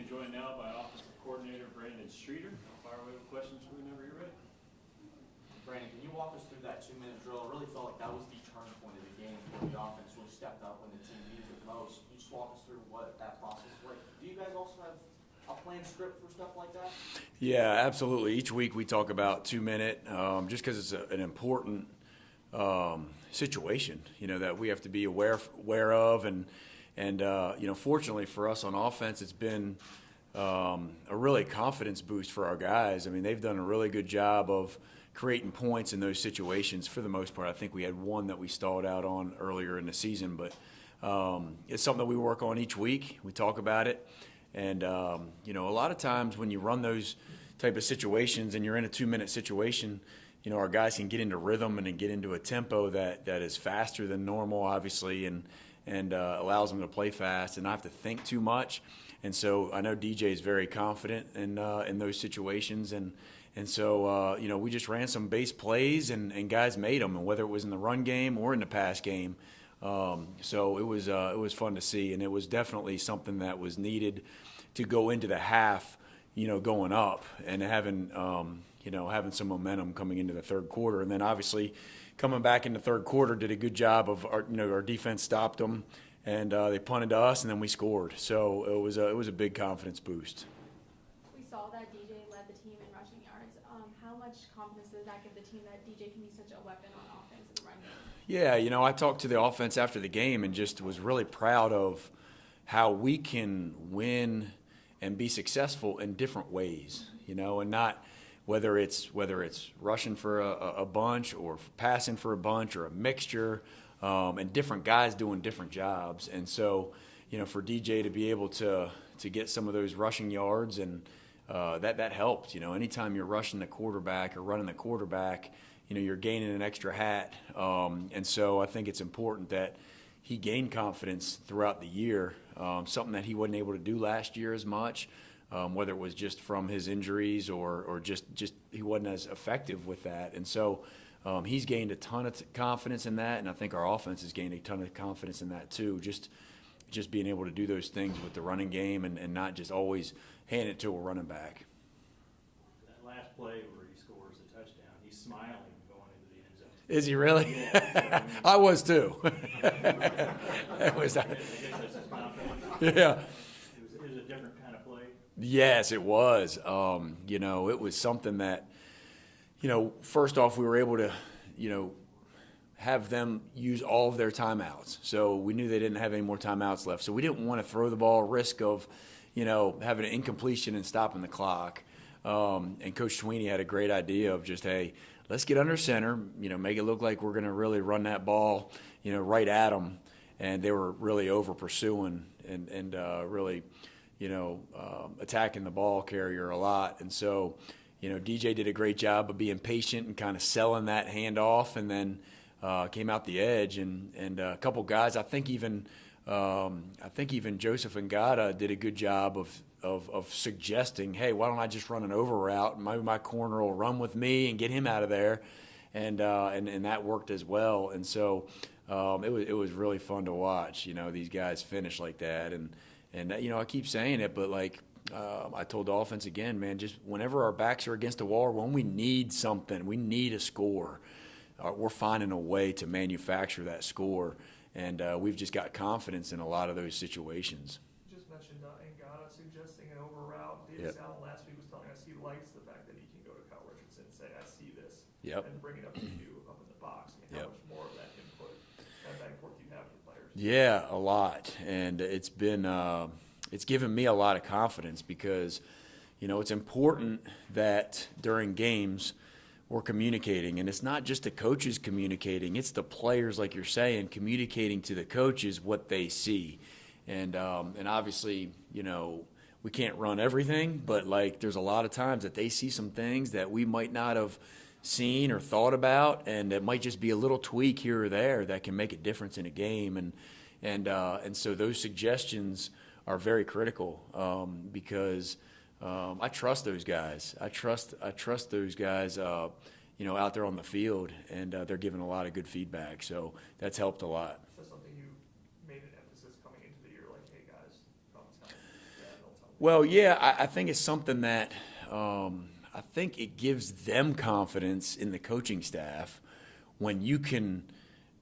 joined now by Offensive Coordinator Brandon Streeter. Fire away with questions whenever you're ready. Brandon, can you walk us through that 2-minute drill? It really felt like that was the turning point of the game where the offense really stepped up when the team needed it most. Can you just walk us through what that process was like? Do you guys also have a planned script for stuff like that? Yeah, absolutely. Each week we talk about 2-minute, just because it's an important situation, that we have to be aware of, and fortunately for us on offense, it's been a really confidence boost for our guys. I mean, they've done a really good job of creating points in those situations for the most part. I think we had one that we stalled out on earlier in the season, but it's something that we work on each week. We talk about it, and a lot of times when you run those type of situations and you're in a 2-minute situation, our guys can get into rhythm and get into a tempo that is faster than normal, obviously, and allows them to play fast and not have to think too much. And so I know DJ is very confident in those situations, and so we just ran some base plays and guys made them, and whether it was in the run game or in the pass game. So it was fun to see, and it was definitely something that was needed to go into the half, going up and having some momentum coming into the third quarter, and then obviously coming back in the third quarter did a good job of our defense stopped them, and they punted to us, and then we scored. So it was a big confidence boost. We saw that DJ led the team in rushing yards. How much confidence does that give the team that DJ can be such a weapon on offense in the run game? Yeah, I talked to the offense after the game and just was really proud of how we can win and be successful in different ways, and not whether it's rushing for a bunch or passing for a bunch or a mixture, and different guys doing different jobs. And so, for DJ to be able to get some of those rushing yards, and that helped. Anytime you're rushing the quarterback or running the quarterback, you're gaining an extra hat. And so I think it's important that he gained confidence throughout the year, something that he wasn't able to do last year as much, whether it was just from his injuries or just he wasn't as effective with that. And so he's gained a ton of confidence in that, and I think our offense has gained a ton of confidence in that too, just being able to do those things with the running game and not just always hand it to a running back. That last play where he scores a touchdown, he's smiling going into the end zone. Is he really? Yeah, I was too. That was I guess that's his confidence. Yeah. It was a different kind of play. Yes, it was. It was something that, first off, we were able to, have them use all of their timeouts. So we knew they didn't have any more timeouts left. So we didn't want to throw the ball, risk of, having an incompletion and stopping the clock. And Coach Sweeney had a great idea of just, hey, let's get under center, make it look like we're going to really run that ball, right at them. And they were really over pursuing and really, attacking the ball carrier a lot. And so, DJ did a great job of being patient and kind of selling that handoff, and then came out the edge. And a couple guys, I think even Joseph Ngata did a good job of suggesting, hey, why don't I just run an over route? Maybe my corner will run with me and get him out of there. And that worked as well. And so it was really fun to watch, these guys finish like that. And I keep saying it, but I told the offense again, man, just whenever our backs are against the wall, when we need something, we need a score, we're finding a way to manufacture that score. And we've just got confidence in a lot of those situations. You just mentioned Ngata suggesting an over route. Davis Allen last week was telling us he likes the fact that he can go to Kyle Richardson and say, I see this, and bring it up to you up in the box. How much more of that input, that back and forth you have with players? Yeah, a lot. And it's been it's given me a lot of confidence because, it's important that during games we're communicating. And it's not just the coaches communicating. It's the players, like you're saying, communicating to the coaches what they see. And obviously, we can't run everything, but, there's a lot of times that they see some things that we might not have seen or thought about, and it might just be a little tweak here or there that can make a difference in a game. And so those suggestions are very critical because I trust those guys. I trust those guys, out there on the field, and they're giving a lot of good feedback. So that's helped a lot. Is that something you made an emphasis coming into the year, like, hey guys, if I'm telling you that, don't tell me Well, yeah, I think it's something that I think it gives them confidence in the coaching staff when you can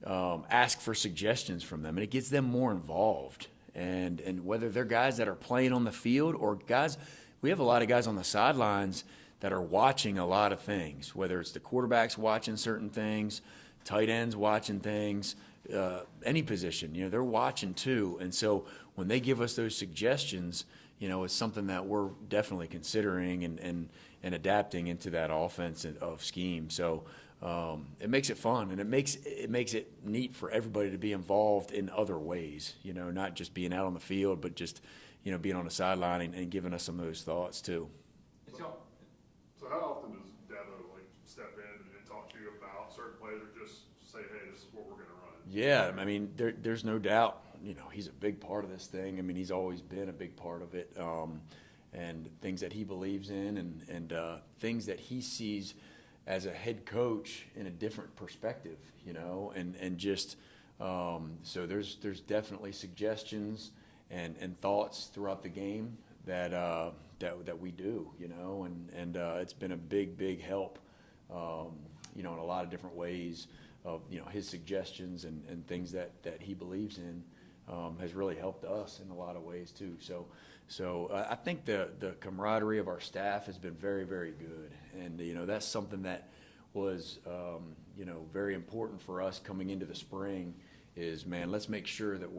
ask for suggestions from them, and it gets them more involved. And whether they're guys that are playing on the field or guys, we have a lot of guys on the sidelines that are watching a lot of things, whether it's the quarterbacks watching certain things, tight ends watching things, any position, they're watching too. And so when they give us those suggestions, it's something that we're definitely considering and adapting into that offense of scheme. So it makes it fun, and it makes it neat for everybody to be involved in other ways, not just being out on the field, but just, being on the sideline and giving us some of those thoughts too. So how often does Dabo step in and talk to you about certain plays, or just say, hey, this is what we're going to run? Yeah, I mean, there's no doubt, he's a big part of this thing. I mean, he's always been a big part of it, and things that he believes in and things that he sees as a head coach in a different perspective, and just so there's definitely suggestions and thoughts throughout the game that we do, and it's been a big help, in a lot of different ways of, his suggestions and things that he believes in has really helped us in a lot of ways too. So I think the camaraderie of our staff has been very, very good, and that's something that was very important for us coming into the spring. Is, man, let's make sure that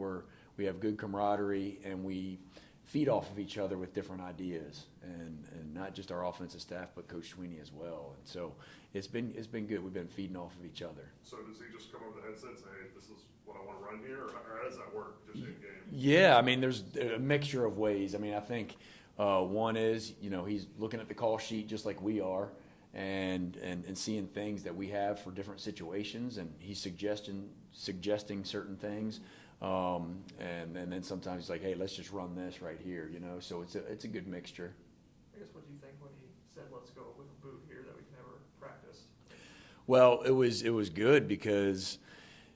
we have good camaraderie and we feed off of each other with different ideas, and not just our offensive staff, but Coach Sweeney as well. And so it's been good. We've been feeding off of each other. So does he just come over the headset and say, hey, this is what I want to run here, or how does that work just in game? Yeah, I mean, there's a mixture of ways. I mean, I think one is, he's looking at the call sheet just like we are, and seeing things that we have for different situations, and he's suggesting certain things. And then sometimes he's like, hey, let's just run this right here, so it's a good mixture. I guess, what do you think when he said, let's go with a boot here that we never practiced? Well, it was good because,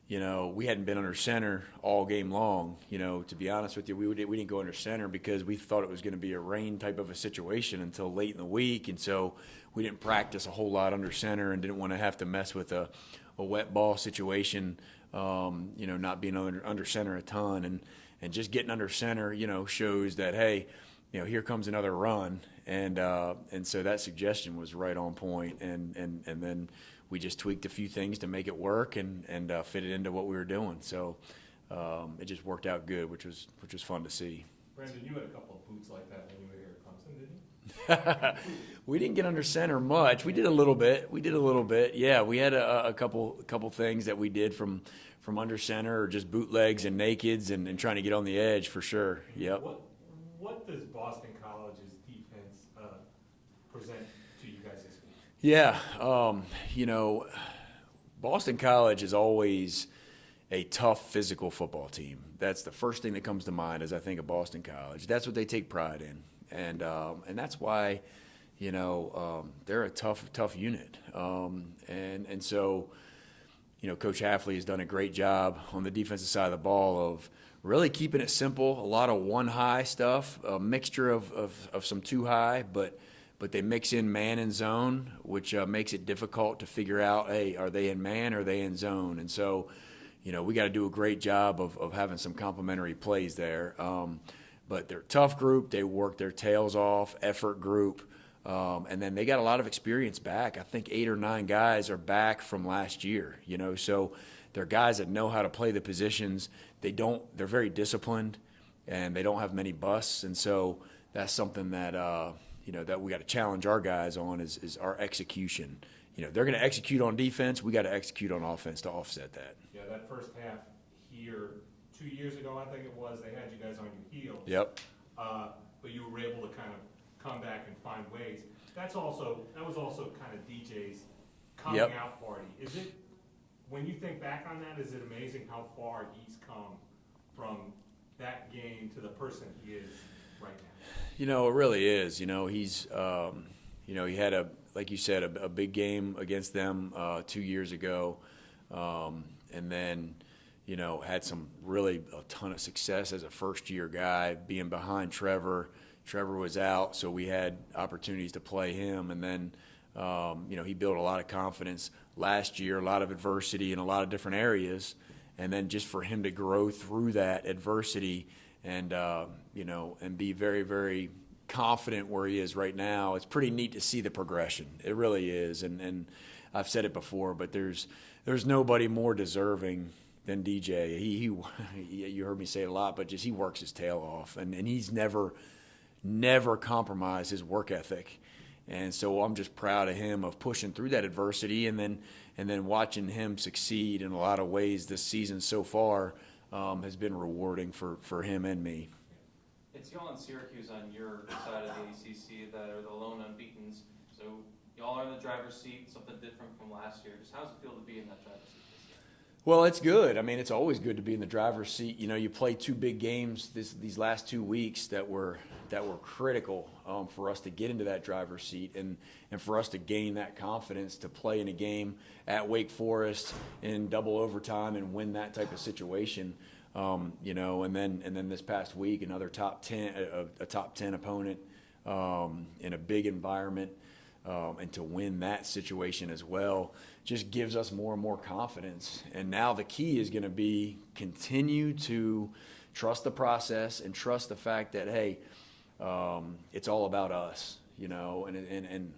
we hadn't been under center all game long. To be honest with you, we didn't go under center because we thought it was going to be a rain type of a situation until late in the week, and so we didn't practice a whole lot under center and didn't want to have to mess with a wet ball situation. Not being under center a ton, and just getting under center, shows that, hey, here comes another run, and so that suggestion was right on point, and then we just tweaked a few things to make it work and fit it into what we were doing. So it just worked out good, which was fun to see. Brandon, you had a couple of boots like that when you were here at Clemson, didn't you? We didn't get under center much. We did a little bit. Yeah, we had a couple things that we did from under center, or just bootlegs and nakeds and trying to get on the edge for sure. Yep. What does Boston College's defense present to you guys this week? Yeah, Boston College is always a tough physical football team. That's the first thing that comes to mind as I think of Boston College. That's what they take pride in, and that's why, they're a tough unit, and so. Coach Hafley has done a great job on the defensive side of the ball of really keeping it simple, a lot of one high stuff, a mixture of some two high, but they mix in man and zone, which makes it difficult to figure out, hey, are they in man or are they in zone? And so, we got to do a great job of having some complementary plays there. But they're a tough group. They work their tails off, effort group. And then they got a lot of experience back. I think 8 or 9 guys are back from last year, so they're guys that know how to play the positions. They're very disciplined, and they don't have many busts. And so that's something that, that we got to challenge our guys on is our execution. They're going to execute on defense. We got to execute on offense to offset that. Yeah, that first half here 2 years ago, I think it was, they had you guys on your heels. Yep. But you were able to kind of come back and find ways. That was also kind of DJ's coming out party. Is it, when you think back on that, is it amazing how far he's come from that game to the person he is right now? It really is. He's he had like you said, a big game against them 2 years ago, and then had some really a ton of success as a first year guy, being behind Trevor Trevor was out, so we had opportunities to play him. And then, he built a lot of confidence last year, a lot of adversity in a lot of different areas. And then just for him to grow through that adversity and, and be very, very confident where he is right now, it's pretty neat to see the progression. It really is. And I've said it before, but there's nobody more deserving than DJ. He you heard me say it a lot, but just he works his tail off, and he's never compromised his work ethic. And so I'm just proud of him of pushing through that adversity and then watching him succeed in a lot of ways this season so far has been rewarding for him and me. It's y'all and Syracuse on your side of the ACC that are the lone unbeatens. So y'all are in the driver's seat, something different from last year. Just how does it feel to be in that driver's seat this year? Well, it's good. I mean, it's always good to be in the driver's seat. You play 2 big games these last 2 weeks that were critical for us to get into that driver's seat and for us to gain that confidence to play in a game at Wake Forest in double overtime and win that type of situation. And then this past week, another top 10 opponent in a big environment. And to win that situation as well just gives us more and more confidence. And now the key is going to be continue to trust the process and trust the fact that, hey, it's all about us, and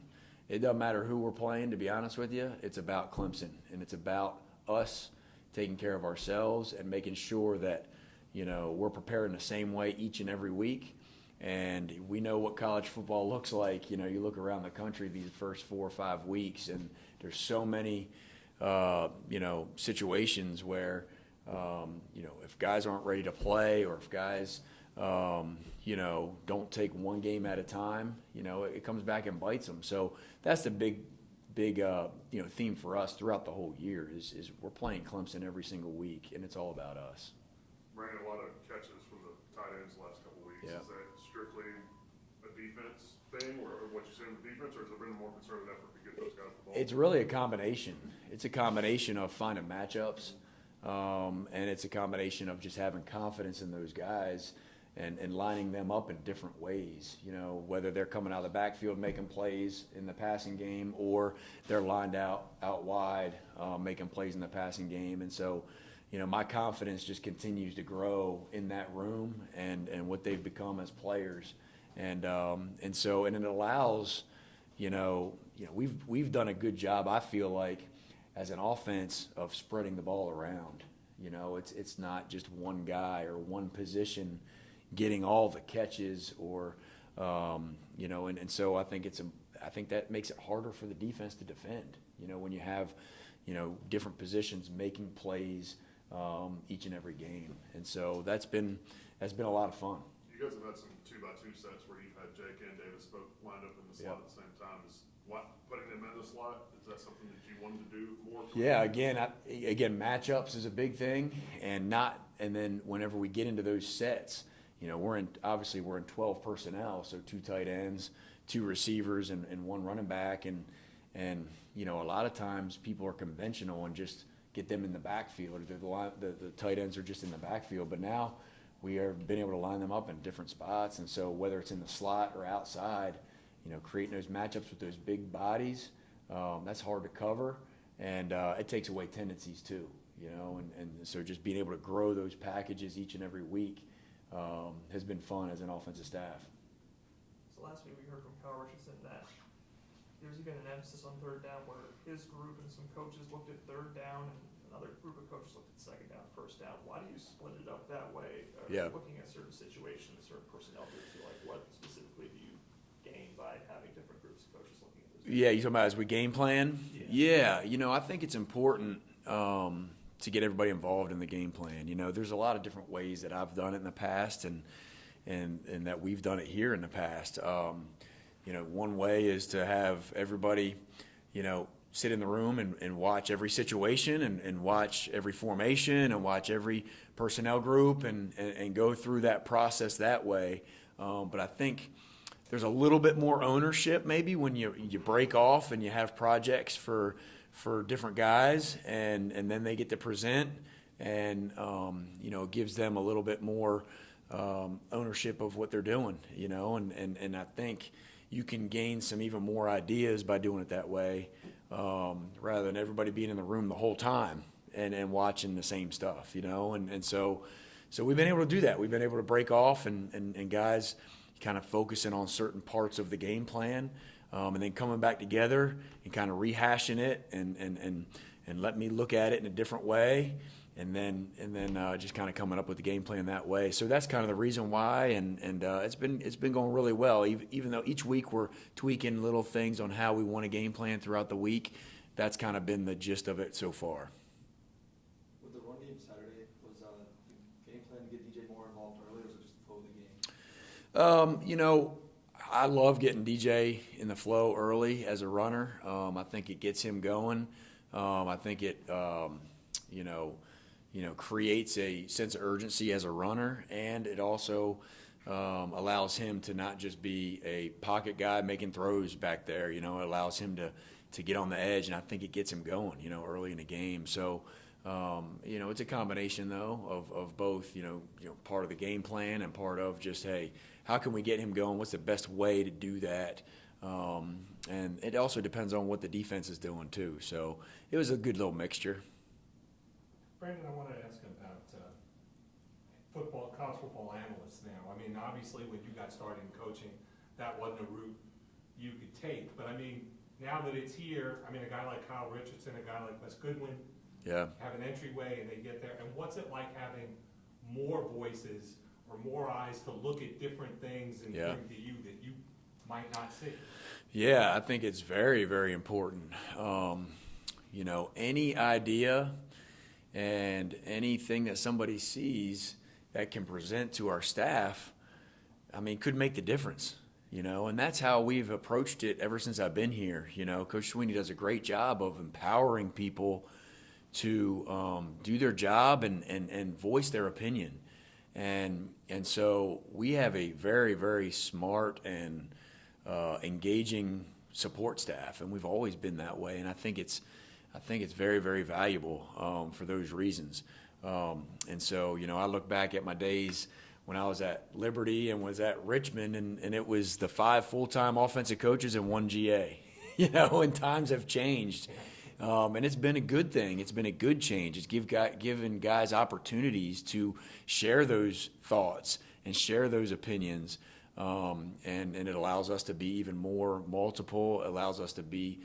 it doesn't matter who we're playing, to be honest with you. It's about Clemson, and it's about us taking care of ourselves and making sure that, we're prepared in the same way each and every week. And we know what college football looks like. You look around the country these first 4 or 5 weeks, and there's so many, situations where, if guys aren't ready to play or if guys, don't take one game at a time, it comes back and bites them. So that's the big theme for us throughout the whole year is we're playing Clemson every single week, and it's all about us. Ran a lot of catches from the tight ends the last couple of weeks. Yeah. Is that strictly a defense thing, or what you say in the defense, or has there been a more concerted effort to get those guys the ball? It's really a combination. It's a combination of finding matchups, and it's a combination of just having confidence in those guys and lining them up in different ways. Whether they're coming out of the backfield making plays in the passing game or they're lined out wide making plays in the passing game. And so, my confidence just continues to grow in that room and what they've become as players. And it allows, we've done a good job, I feel like, as an offense of spreading the ball around. It's not just one guy or one position getting all the catches or, and so I think I think that makes it harder for the defense to defend, when you have, different positions making plays each and every game. And so that's been a lot of fun. You guys have had some 2x2 sets where you've had Jake and Davis both lined up in the slot at the same time. Is putting them in the slot, is that something that you wanted to do more? Yeah, again, matchups is a big thing, and then whenever we get into those sets, we're in 12 personnel, so 2 tight ends, 2 receivers, and 1 running back, and a lot of times people are conventional and just get them in the backfield. The tight ends are just in the backfield, but now we have been able to line them up in different spots, and so whether it's in the slot or outside, creating those matchups with those big bodies, that's hard to cover, and it takes away tendencies too, and so just being able to grow those packages each and every week has been fun as an offensive staff. So last week we heard from Kyle Richardson that there's even an emphasis on third down where his group and some coaches looked at third down and another group of coaches looked at second down, first down. Why do you split it up that way? Looking at certain situations, certain personnel groups, what specifically do you gain by having different groups of coaches looking at those? Yeah, you talking about as we game plan? Yeah, I think it's important to get everybody involved in the game plan. There's a lot of different ways that I've done it in the past and that we've done it here in the past. One way is to have everybody, sit in the room and watch every situation and watch every formation and watch every personnel group and go through that process that way. But I think there's a little bit more ownership maybe when you break off and you have projects for different guys and then they get to present and, it gives them a little bit more ownership of what they're doing, you know, and I think you can gain some even more ideas by doing it that way, rather than everybody being in the room the whole time and watching the same stuff, you know, and so we've been able to do that. We've been able to break off and guys kind of focusing on certain parts of the game plan, and then coming back together and kind of rehashing it and let me look at it in a different way. And then just kind of coming up with the game plan that way. So that's kind of the reason why, and it's been going really well. Even though each week we're tweaking little things on how we want a game plan throughout the week, that's kind of been the gist of it so far. With the run game Saturday, was the game plan to get DJ more involved early, or was it just the flow of the game? You know, I love getting DJ in the flow early as a runner. I think it gets him going. I think it, creates a sense of urgency as a runner, and it also allows him to not just be a pocket guy making throws back there. You know, it allows him to get on the edge, and I think it gets him going, you know, early in the game. So, it's a combination, though, of both, part of the game plan and part of just, hey, how can we get him going? What's the best way to do that? And it also depends on what the defense is doing, too. So it was a good little mixture. Brandon, I want to ask about college football analysts now. I mean, obviously, when you got started in coaching, that wasn't a route you could take. But, I mean, now that it's here, I mean, a guy like Kyle Richardson, a guy like Wes Goodwin, have an entryway and they get there. And what's it like having more voices or more eyes to look at different things and bring to you that you might not see? Yeah, I think it's very, very important. Any idea and anything that somebody sees that can present to our staff, I mean, could make the difference, and that's how we've approached it ever since I've been here. Coach Sweeney does a great job of empowering people to do their job and voice their opinion. And so we have a very, very smart and engaging support staff, and we've always been that way. And I think it's very, very valuable for those reasons. And so, I look back at my days when I was at Liberty and was at Richmond, and it was the 5 full-time offensive coaches and 1 GA, and times have changed. And it's been a good thing. It's been a good change. It's given guys opportunities to share those thoughts and share those opinions. And it allows us to be even more multiple, allows us to be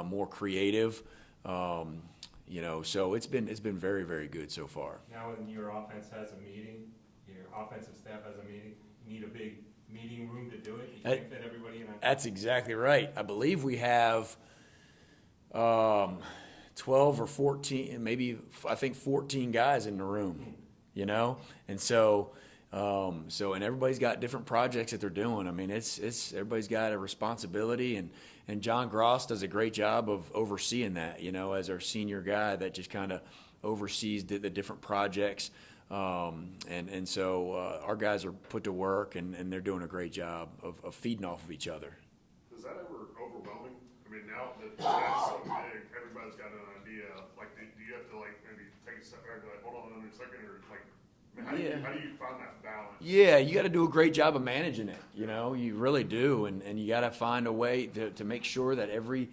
more creative. So it's been very, very good so far. Now when your offense has a meeting, your offensive staff has a meeting, you need a big meeting room to do it? You can't fit everybody in. That's exactly right. I believe we have 12 or 14, maybe I think 14 guys in the room, and so and everybody's got different projects that they're doing. I mean, it's everybody's got a responsibility, and John Gross does a great job of overseeing that, as our senior guy that just kind of oversees the different projects. And so our guys are put to work, and they're doing a great job of feeding off of each other. Is that ever overwhelming? I mean, now that that's so big, everybody's got an idea. Like, do you have to maybe take a step back and hold on another second, or how do you find that balance? Yeah, you got to do a great job of managing it. You really do, and you got to find a way to make sure that every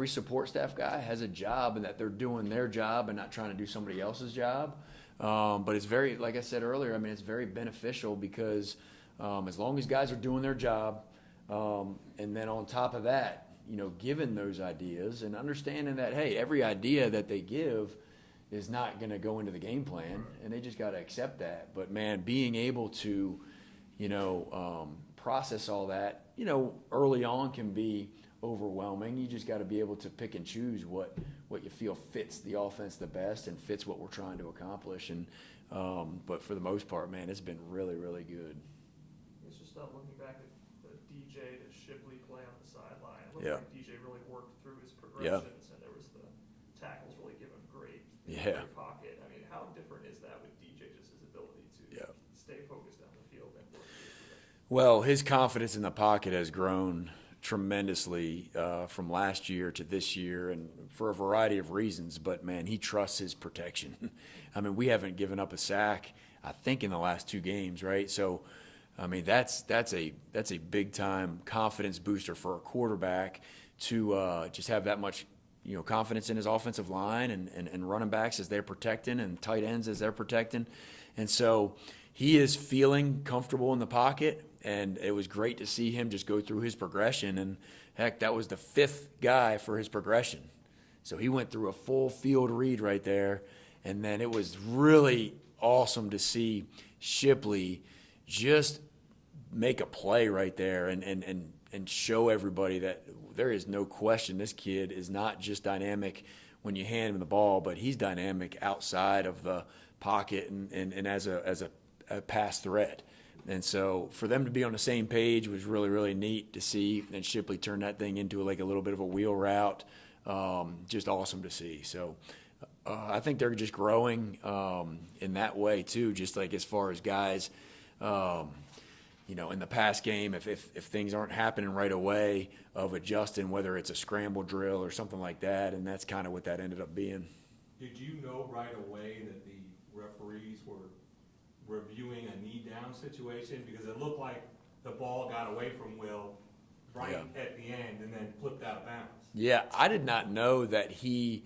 support staff guy has a job and that they're doing their job and not trying to do somebody else's job. But it's very, like I said earlier, I mean, it's very beneficial because as long as guys are doing their job, and then on top of that, giving those ideas and understanding that, hey, every idea that they give is not going to go into the game plan, and they just got to accept that. But man, being able to, process all that, early on can be overwhelming. You just got to be able to pick and choose what you feel fits the offense the best and fits what we're trying to accomplish. And but for the most part, man, it's been really, really good. It's just looking back at the DJ to Shipley play on the sideline. It looked like DJ really worked through his progressions, and there was the tackles really give him great pocket. I mean, how different is that with DJ, just his ability to stay focused on the field and work through his progression? Well, his confidence in the pocket has grown tremendously from last year to this year, and for a variety of reasons. But man, he trusts his protection. I mean, we haven't given up a sack. I think, in the last 2 games, right? So, I mean, that's a big time confidence booster for a quarterback to just have that much, confidence in his offensive line and running backs as they're protecting and tight ends as they're protecting. And so he is feeling comfortable in the pocket, and it was great to see him just go through his progression. And heck, that was the 5th guy for his progression. So he went through a full field read right there, and then it was really awesome to see Shipley just make a play right there and show everybody that there is no question this kid is not just dynamic when you hand him the ball, but he's dynamic outside of the pocket and as a pass threat. And so for them to be on the same page was really, really neat to see, and Shipley turned that thing into like a little bit of a wheel route. Just awesome to see. So I think they're just growing in that way too, just like as far as guys, in the pass game, if things aren't happening right away, of adjusting, whether it's a scramble drill or something like that, and that's kind of what that ended up being. Did you know right away that the referees were reviewing a knee down situation? Because it looked like the ball got away from Will at the end and then flipped out of bounds. Yeah, I did not know that he,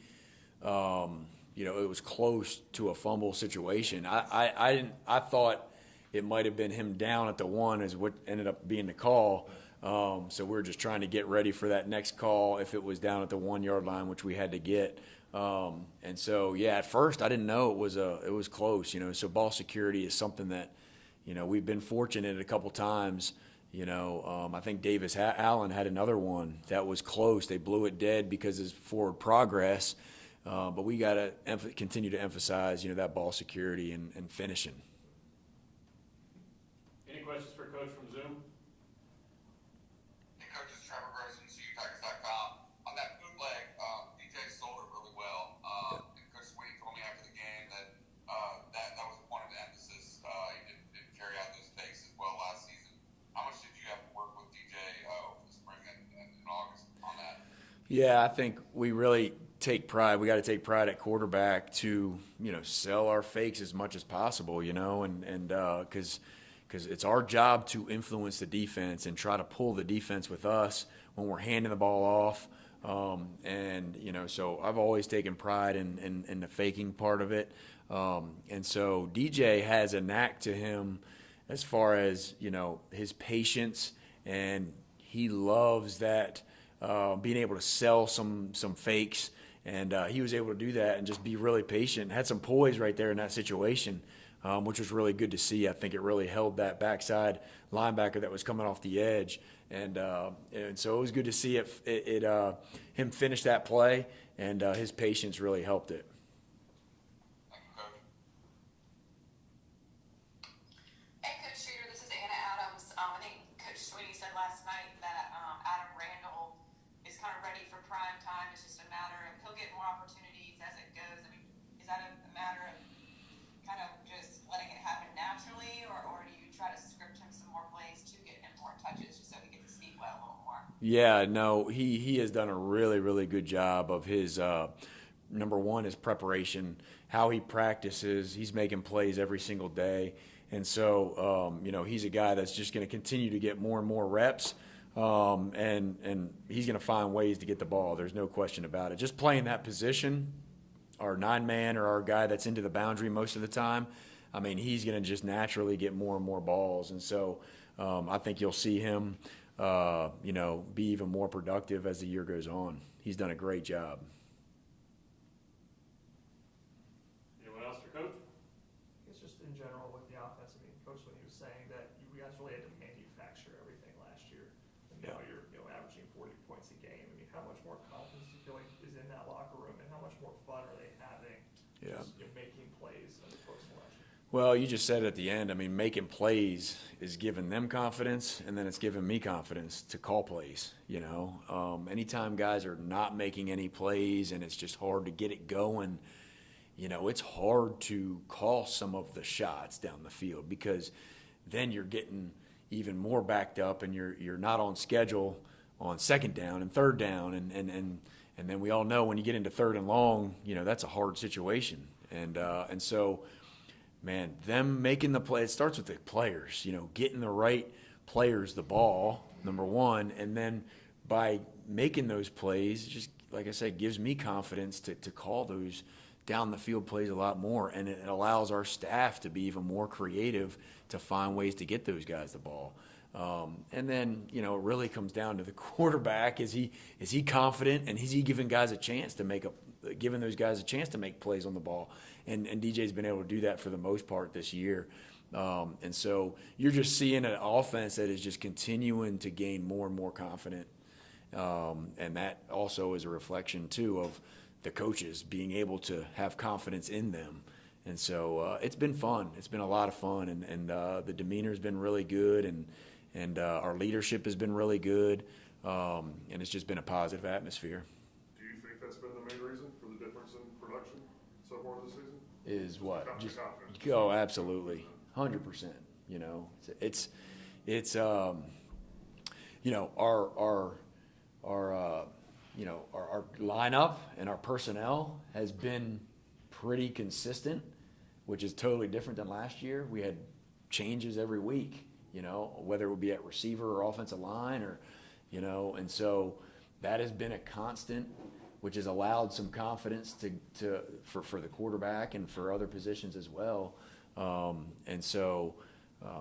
it was close to a fumble situation. I didn't. I thought it might have been him down at the 1 is what ended up being the call. So we're just trying to get ready for that next call if it was down at the 1 yard line, which we had to get. And so, at first I didn't know it was close, so ball security is something that, we've been fortunate a couple times. I think Davis Allen had another one that was close. They blew it dead because of forward progress. But we got to continue to emphasize, that ball security and finishing. Any questions for Coach from Zoom? Hey, Coach, it's CUTigers.com. On that bootleg, DJ sold it really well. And Coach Sweeney told me after the game that that was a point of emphasis. He didn't carry out those fakes as well last season. How much did you have to work with DJ over the spring and in August on that? Yeah, I think we really take pride. We got to take pride at quarterback to, sell our fakes as much as possible, and because it's our job to influence the defense and try to pull the defense with us when we're handing the ball off. So I've always taken pride in the faking part of it. And so DJ has a knack to him as far as, his patience, and he loves that, being able to sell some fakes. And he was able to do that and just be really patient. Had some poise right there in that situation, which was really good to see. I think it really held that backside linebacker that was coming off the edge. And so it was good to see him finish that play, and his patience really helped it. Thank you, Coach. Hey, Coach Streeter, this is Anna Adams. I think Coach Sweeney said last night that Adam Randall is kind of ready for prime time. It's just a matter of he'll get more opportunities as it goes. I mean, is that a matter of kind of just letting it happen naturally, or do you try to script him some more plays to get him more touches just so he gets to speak well a little more? Yeah, no, he has done a really, really good job of his number one, his preparation, how he practices. He's making plays every single day. And so, he's a guy that's just going to continue to get more and more reps. And he's going to find ways to get the ball. There's no question about it. Just playing that position, our 9-man or our guy that's into the boundary most of the time, I mean, he's going to just naturally get more and more balls. And so I think you'll see him, be even more productive as the year goes on. He's done a great job. Anyone else for Coach? It's just in general with the offense. I mean, Coach, when he was saying that you guys really had to manufacture everything last year, and now you're averaging 40 points a game. I mean, how much more confidence do you feel like is in that locker room, and how much more fun are they having? Yeah. Just, making plays as opposed to last year? Well, you just said at the end, I mean, making plays is giving them confidence, and then it's giving me confidence to call plays, Anytime guys are not making any plays and it's just hard to get it going, it's hard to call some of the shots down the field, because then you're getting even more backed up, and you're not on schedule on second down and third down, and then we all know when you get into third and long, that's a hard situation. And so man, them making the play, it starts with the players, getting the right players the ball, number one, and then by making those plays, just like I said, gives me confidence to call those down the field plays a lot more, and it allows our staff to be even more creative to find ways to get those guys the ball. And then, it really comes down to the quarterback. Is he confident, and is he giving guys a chance to giving those guys a chance to make plays on the ball? And DJ's been able to do that for the most part this year. And so you're just seeing an offense that is just continuing to gain more and more confident. And that also is a reflection, too, of the coaches being able to have confidence in them. And so it's been fun. It's been a lot of fun. And the demeanor's been really good. And our leadership has been really good. And it's just been a positive atmosphere. Do you think that's been the main reason for the difference in production so far this season? Is what? Just confidence. go, absolutely. 100%. It's our lineup and our personnel has been pretty consistent, which is totally different than last year. We had changes every week, whether it would be at receiver or offensive line and so that has been a constant, which has allowed some confidence for the quarterback and for other positions as well. And so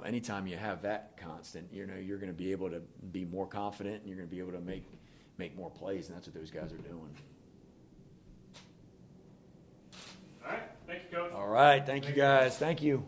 anytime you have that constant, you're going to be able to be more confident, and you're going to be able to make more plays, and that's what those guys are doing. All right, thank you, Coach. All right, thank you guys. Thank you.